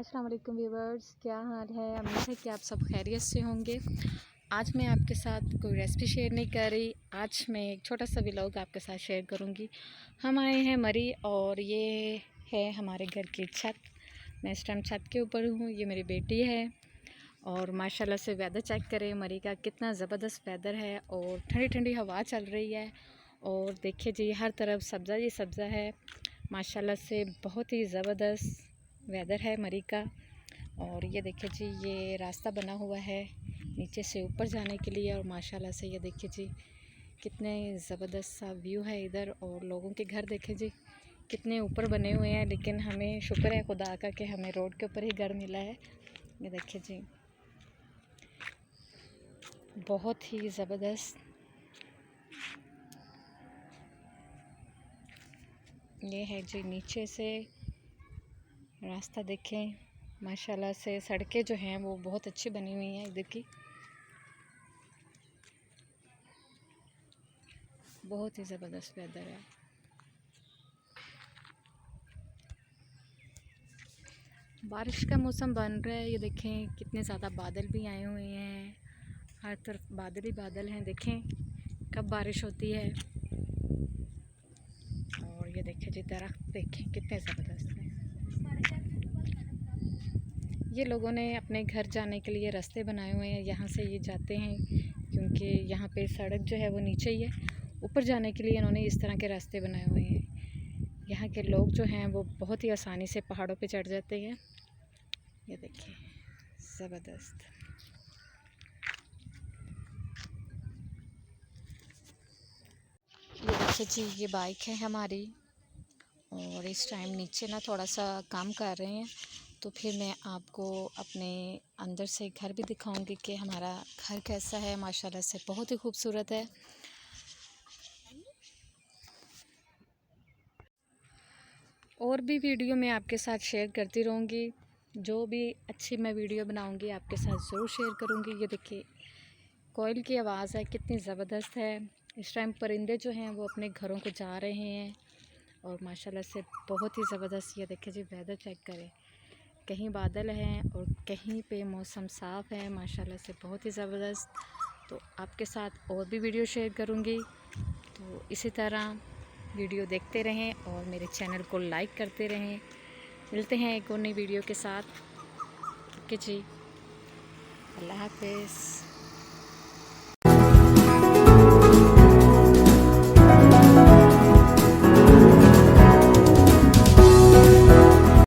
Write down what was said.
अस्सलाम वालेकुम व्यूवर्स, क्या हाल है। उम्मीद है कि आप सब खैरियत से होंगे। आज मैं आपके साथ कोई रेसिपी शेयर नहीं कर रही। आज मैं एक छोटा सा व्लॉग आपके साथ शेयर करूंगी। हम आए हैं मरी और ये है हमारे घर की छत। मैं इस टाइम छत के ऊपर हूँ। ये मेरी बेटी है और माशाल्लाह से वेदर चेक करें मरी का, कितना ज़बरदस्त वेदर है और ठंडी ठंडी हवा चल रही है। और देखिए जी, हर तरफ सब्ज़ा ही सब्ज़ा है। माशाल्लाह से बहुत ही ज़बरदस्त वेदर है मरी का। और ये देखिए जी, ये रास्ता बना हुआ है नीचे से ऊपर जाने के लिए। और माशाल्लाह से ये देखिए जी, कितने ज़बरदस्त सा व्यू है इधर। और लोगों के घर देखे जी कितने ऊपर बने हुए हैं, लेकिन हमें शुक्र है खुदा का कि हमें रोड के ऊपर ही घर मिला है। ये देखिए जी, बहुत ही ज़बरदस्त ये है जी। नीचे से रास्ता देखें, माशाल्लाह से सड़कें जो हैं वो बहुत अच्छी बनी हुई हैं इधर की। बहुत ही ज़बरदस्त वेदर है। बारिश का मौसम बन रहा है। ये देखें कितने ज़्यादा बादल भी आए हुए हैं, हर तरफ बादल ही बादल हैं। देखें कब बारिश होती है। और ये देखें जी, दरख्त देखें कितने ज़बरदस्त हैं। ये लोगों ने अपने घर जाने के लिए रास्ते बनाए हुए हैं। यहाँ से ये जाते हैं क्योंकि यहाँ पे सड़क जो है वो नीचे ही है। ऊपर जाने के लिए इन्होंने इस तरह के रास्ते बनाए हुए हैं। यहाँ के लोग जो हैं वो बहुत ही आसानी से पहाड़ों पे चढ़ जाते हैं। ये देखिए ज़बरदस्त। ये देखिए जी, ये बाइक है हमारी और इस टाइम नीचे ना थोड़ा सा काम कर रहे हैं, तो फिर मैं आपको अपने अंदर से घर भी दिखाऊंगी कि हमारा घर कैसा है। माशाल्लाह से बहुत ही खूबसूरत है। और भी वीडियो मैं आपके साथ शेयर करती रहूँगी। जो भी अच्छी मैं वीडियो बनाऊँगी आपके साथ ज़रूर शेयर करूँगी। ये देखिए कोयल की आवाज़ है, कितनी ज़बरदस्त है। इस टाइम परिंदे जो हैं वो अपने घरों को जा रहे हैं और माशाल्लाह से बहुत ही ज़बरदस्त। ये देखिए जी, वेदर चेक करें, कहीं बादल हैं और कहीं पे मौसम साफ़ है। माशाल्लाह से बहुत ही ज़बरदस्त। तो आपके साथ और भी वीडियो शेयर करूँगी, तो इसी तरह वीडियो देखते रहें और मेरे चैनल को लाइक करते रहें। मिलते हैं एक और नई वीडियो के साथ। ओके जी, अल्लाह हाफ़िज़।